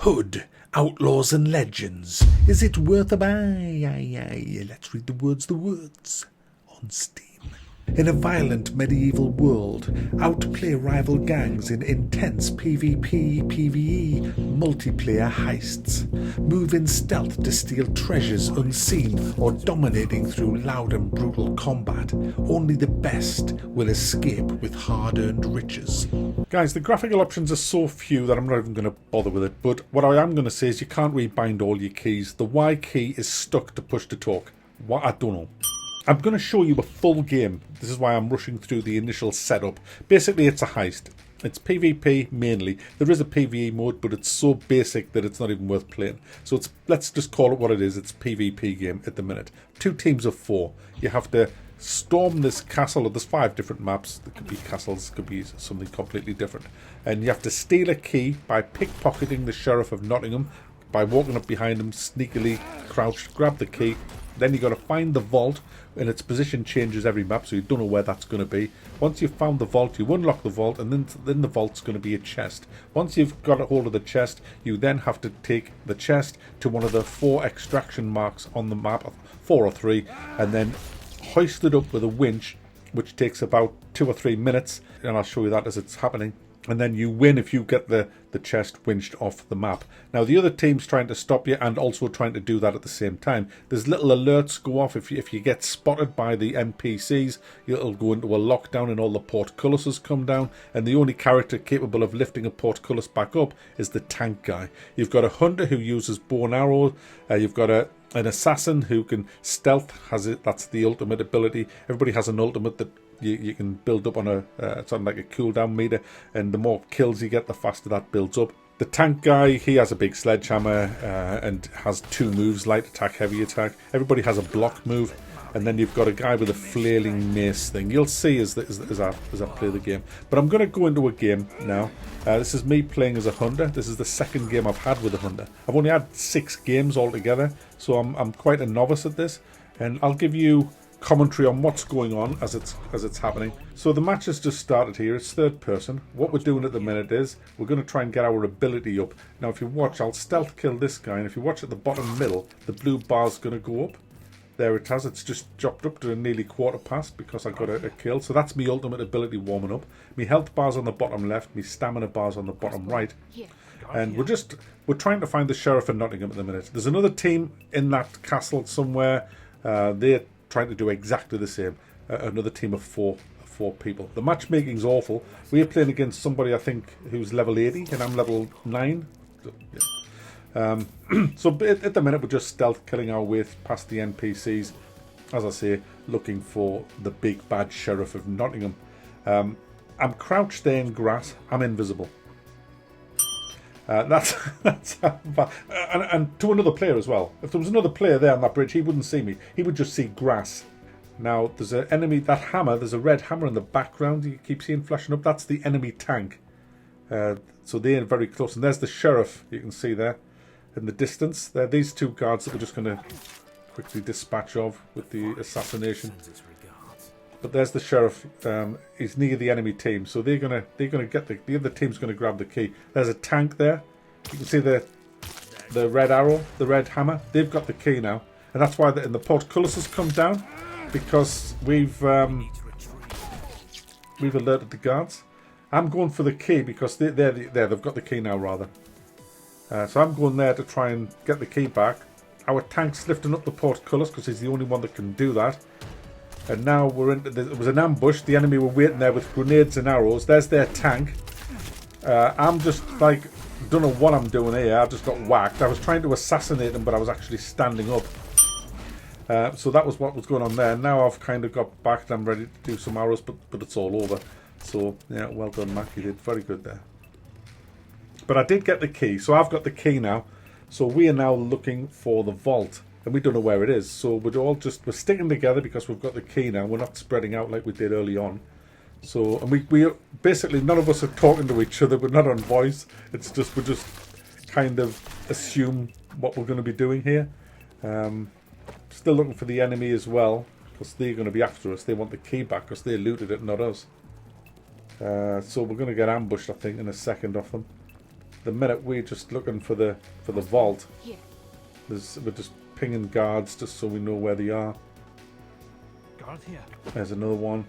Hood, Outlaws and Legends. Is it worth a buy? Aye, aye. Let's read the words on Steam. In a violent medieval world, outplay rival gangs in intense PvP, PvE, multiplayer heists. Move in stealth to steal treasures unseen or dominating through loud and brutal combat. Only the best will escape with hard-earned riches. Guys, the graphical options are so few that I'm not even going to bother with it, but what I am going to say is you can't rebind all your keys. The Y key is stuck to push to talk. What? I don't know. I'm going to show you a full game. This is why I'm rushing through the initial setup. Basically, it's a heist. It's PvP mainly. There is a PvE mode, but it's so basic that it's not even worth playing. So let's just call it what it is. It's a PvP game at the minute. 2 teams of 4. You have to storm this castle. There's 5 different maps. There could be castles, could be something completely different. And you have to steal a key by pickpocketing the Sheriff of Nottingham, by walking up behind him, sneakily crouched, grab the key. Then you've got to find the vault, and its position changes every map, so you don't know where that's going to be. Once you've found the vault, you unlock the vault, and then the vault's going to be a chest. Once you've got a hold of the chest, you then have to take the chest to one of the 4 extraction marks on the map, 4 or 3, and then hoist it up with a winch, which takes about 2 or 3 minutes, and I'll show you that as it's happening. And then you win if you get the chest winched off the map. Now, the other team's trying to stop you and also trying to do that at the same time. There's little alerts go off if you get spotted by the NPCs. It'll go into a lockdown and all the portcullises come down. And the only character capable of lifting a portcullis back up is the tank guy. You've got a hunter who uses bow and arrow. You've got an assassin who can stealth. That's the ultimate ability. Everybody has an ultimate that you can build up on it's on like a cooldown meter, and the more kills you get, the faster that builds up. The tank guy, he has a big sledgehammer and has 2 moves: light attack, heavy attack. Everybody has a block move, and then you've got a guy with a flailing mace thing. You'll see as I play the game. But I'm going to go into a game now. This is me playing as a hunter. This is the second game I've had with a hunter. I've only had 6 games altogether, so I'm quite a novice at this, and I'll give you commentary on what's going on as it's happening. So the match has just started here. It's 3rd person. What we're doing at the minute is we're going to try and get our ability up. Now, if you watch, I'll stealth kill this guy, and if you watch at the bottom middle, the blue bar's going to go up. There it has. It's just dropped up to a nearly quarter past because I got a kill. So that's my ultimate ability warming up. My health bar's on the bottom left. My stamina bar's on the bottom right. And we're trying to find the Sheriff of Nottingham at the minute. There's another team in that castle somewhere. They're trying to do exactly the same. Another team of four people. The matchmaking's awful. We're playing against somebody, I think, who's level 80 and I'm level 9. So, yeah. So at the minute we're just stealth killing our way past the NPCs, as I say, looking for the big bad Sheriff of Nottingham. I'm crouched there in grass. I'm invisible. That's and to another player as well. If there was another player there on that bridge, he wouldn't see me. He would just see grass. Now there's an enemy. That hammer. There's a red hammer in the background. You keep seeing flashing up. That's the enemy tank. So they're very close. And there's the sheriff. You can see there in the distance. There, these 2 guards that we're just going to quickly dispatch of with the assassination. But there's the sheriff. He's near the enemy team, so they're gonna get the other team's gonna grab the key. There's a tank there. You can see the red arrow, the red hammer. They've got the key now, and that's why the portcullis has come down, because we've alerted the guards. I'm going for the key because they've got the key now rather. So I'm going there to try and get the key back. Our tank's lifting up the portcullis because he's the only one that can do that. And now it was an ambush. The enemy were waiting there with grenades and arrows. There's their tank. I'm just like, don't know what I'm doing here. I just got whacked. I was trying to assassinate him, but I was actually standing up. So that was what was going on there. Now I've kind of got back and I'm ready to do some arrows, but it's all over. So yeah, well done, Mac. You did very good there. But I did get the key. So I've got the key now. So we are now looking for the vault. And we don't know where it is, so we're sticking together because we've got the key now. We're not spreading out like we did early on. So, and we basically, none of us are talking to each other. We're not on voice. It's just, we're just kind of assume what we're going to be doing here. Still looking for the enemy as well, because they're going to be after us. They want the key back because they looted it, not us. So we're going to get ambushed, I think, in a second off them. the minute we're just looking for the vault. Here. We're just pinging guards just so we know where they are. Guard here. There's another one.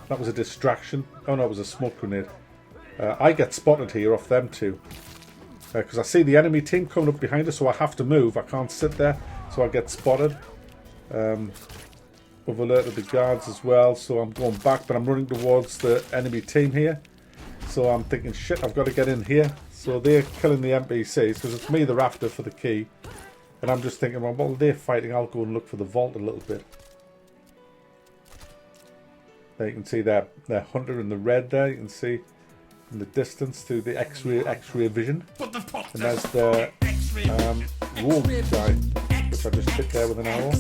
That was a distraction. Oh no, it was a smoke grenade. I get spotted here off them two. Because I see the enemy team coming up behind us, so I have to move. I can't sit there, so I get spotted. We've alerted the guards as well, so I'm going back, but I'm running towards the enemy team here. So I'm thinking, shit, I've got to get in here. So they're killing the NPCs, because it's me they're after for the key. And I'm just thinking, well, while they're fighting, I'll go and look for the vault a little bit. There you can see their hunter in the red there. You can see in the distance through the X-ray vision. And there's the rogue guy, which I just hit there with an arrow.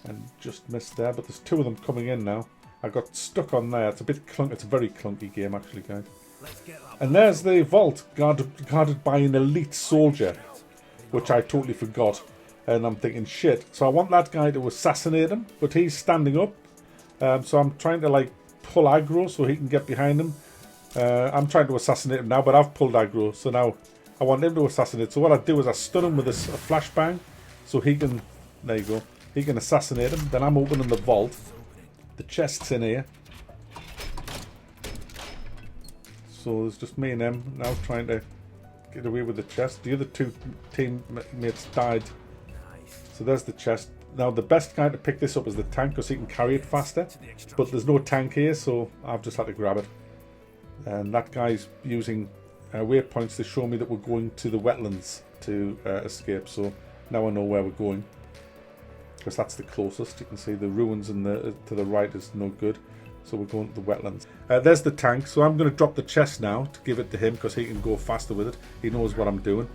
And just missed there, but there's two of them coming in now. I got stuck on there. It's a bit clunky. It's a very clunky game, actually, guys. And there's the vault, guarded by an elite soldier, which I totally forgot. And I'm thinking, shit. So I want that guy to assassinate him, but he's standing up. So I'm trying to, like, pull aggro so he can get behind him. I'm trying to assassinate him now, but I've pulled aggro. So now I want him to assassinate. So what I do is I stun him with a flashbang, so he can... There you go. He can assassinate him. Then I'm opening the vault. The chest's in here. So there's just me and him now trying to get away with the chest. The other two teammates died. So there's the chest. Now the best guy to pick this up is the tank, because he can carry it faster. But there's no tank here, so I've just had to grab it. And that guy's using waypoints to show me that we're going to the wetlands to escape. So now I know where we're going, because that's the closest. You can see the ruins in to the right is no good. So we're going to the wetlands. There's the tank. So I'm going to drop the chest now to give it to him, because he can go faster with it. He knows what I'm doing.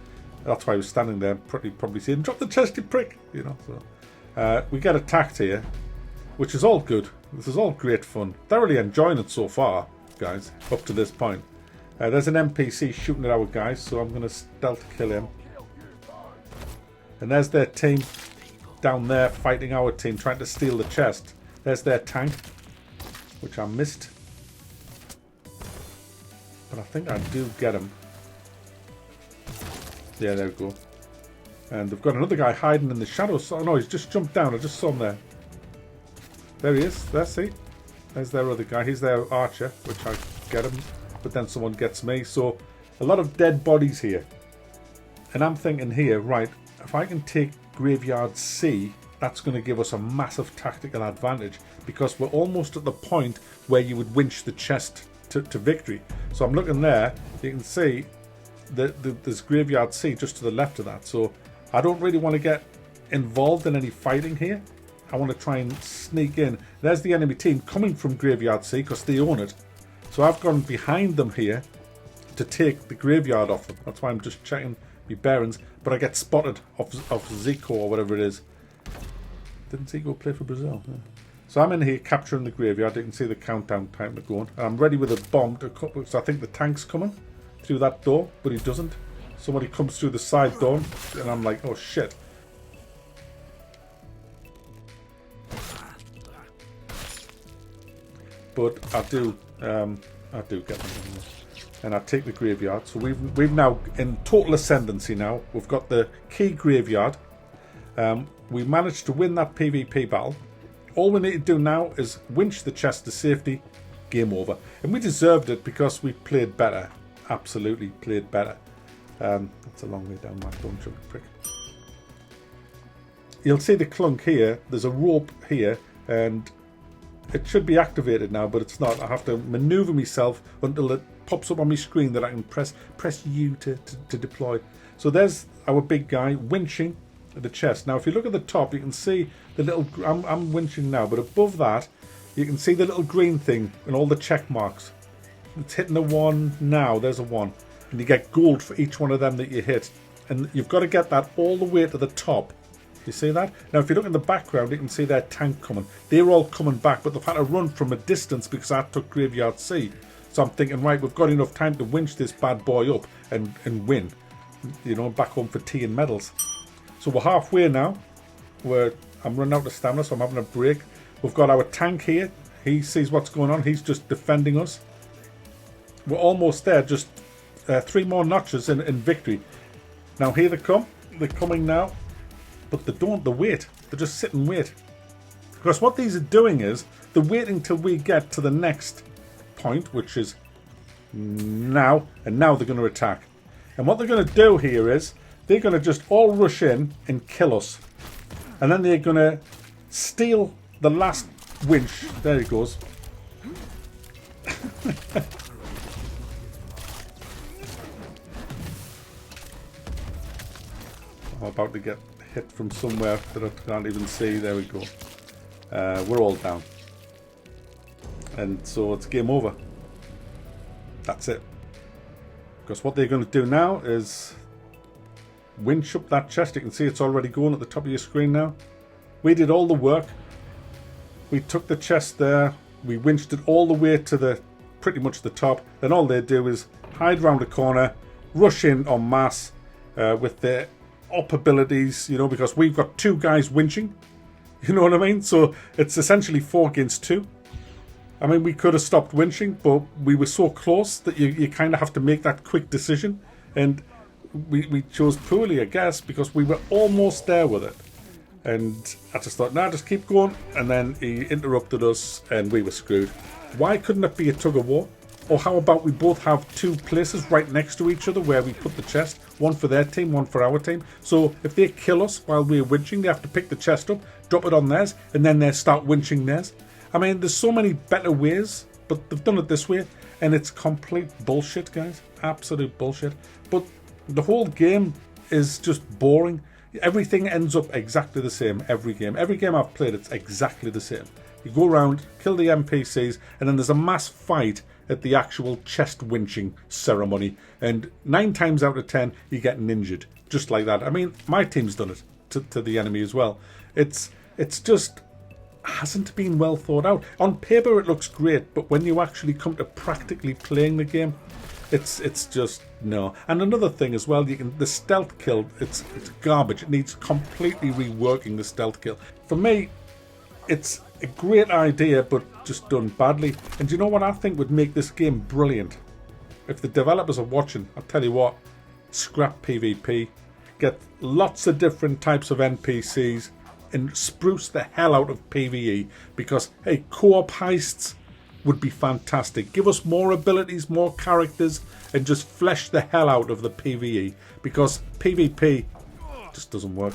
That's why he was standing there, probably saying, "Drop the chest, you prick!" You know. So we get attacked here, which is all good. This is all great fun. Thoroughly enjoying it so far, guys. Up to this point. There's an NPC shooting at our guys, so I'm going to stealth kill him. And there's their team down there fighting our team, trying to steal the chest. There's their tank, which I missed. But I think I do get him. Yeah, there we go. And they've got another guy hiding in the shadows. Oh no, he's just jumped down. I just saw him there. There he is. There, see? There's their other guy. He's their archer, which I get him. But then someone gets me. So, a lot of dead bodies here. And I'm thinking here, right, if I can take Graveyard C, that's going to give us a massive tactical advantage, because we're almost at the point where you would winch the chest to victory. So I'm looking there. You can see that there's Graveyard C just to the left of that. So I don't really want to get involved in any fighting here. I want to try and sneak in. There's the enemy team coming from Graveyard C, because they own it. So I've gone behind them here to take the graveyard off them. That's why I'm just checking my bearings. But I get spotted off Zico or whatever it is. Didn't Zico play for Brazil? Yeah. So I'm in here capturing the graveyard. You can see the countdown timer going. And I'm ready with a bomb to cut. So I think the tank's coming through that door, but he doesn't. Somebody comes through the side door, and I'm like, oh shit. But I do get them, and I take the graveyard. So we've now in total ascendancy now. We've got the key graveyard. We managed to win that PvP battle. All we need to do now is winch the chest to safety. Game over, and we deserved it because we played better. Absolutely played better. That's a long way down, Matt. Don't you, prick. You'll see the clunk here. There's a rope here, and it should be activated now, but it's not. I have to maneuver myself until it pops up on my screen that I can press U to deploy. So there's our big guy winching the chest. Now, if you look at the top, you can see the little. I'm winching now, but above that, you can see the little green thing and all the check marks. It's hitting a 1 now. There's a 1. And you get gold for each one of them that you hit. And you've got to get that all the way to the top. You see that? Now, if you look in the background, you can see their tank coming. They're all coming back, but they've had to run from a distance because I took Graveyard C. So I'm thinking, right, we've got enough time to winch this bad boy up and win. You know, back home for tea and medals. So we're halfway now. I'm running out of stamina, so I'm having a break. We've got our tank here. He sees what's going on. He's just defending us. We're almost there, just 3 more notches in victory. Now here they come. They're coming now. But they don't. They wait. They just sit and wait. Because what these are doing is they're waiting till we get to the next point, which is now. And now they're going to attack. And what they're going to do here is they're going to just all rush in and kill us. And then they're going to steal the last winch. There he goes. I'm about to get hit from somewhere that I can't even see. There we go. We're all down. And so it's game over. That's it. Because what they're going to do now is winch up that chest. You can see it's already going at the top of your screen now. We did all the work. We took the chest there. We winched it all the way to the pretty much the top. Then all they do is hide around a corner, rush in en masse with their up abilities, you know, because we've got 2 guys winching. You know what I mean? So it's essentially 4 against 2. I mean, we could have stopped winching, but we were so close that you kind of have to make that quick decision. And we chose poorly, I guess, because we were almost there with it. And I just thought, nah, just keep going. And then he interrupted us and we were screwed. Why couldn't it be a tug of war? Or how about we both have 2 places right next to each other where we put the chest? One for their team, one for our team. So if they kill us while we're winching, they have to pick the chest up, drop it on theirs, and then they start winching theirs. I mean, there's so many better ways, but they've done it this way. And it's complete bullshit, guys. Absolute bullshit. But the whole game is just boring. Everything ends up exactly the same every game. Every game I've played, it's exactly the same. You go around, kill the NPCs, and then there's a mass fight at the actual chest winching ceremony. And 9 times out of 10, you're getting injured. Just like that. I mean, my team's done it to the enemy as well. It's just hasn't been well thought out. On paper, it looks great, but when you actually come to practically playing the game, it's just no. And another thing as well, the stealth kill, it's garbage. It needs completely reworking the stealth kill. For me, it's a great idea, but just done badly. And do you know what I think would make this game brilliant? If the developers are watching, I'll tell you what, scrap PvP, get lots of different types of NPCs, and spruce the hell out of PvE. Because, hey, co-op heists would be fantastic. Give us more abilities, more characters, and just flesh the hell out of the PvE. Because PvP just doesn't work.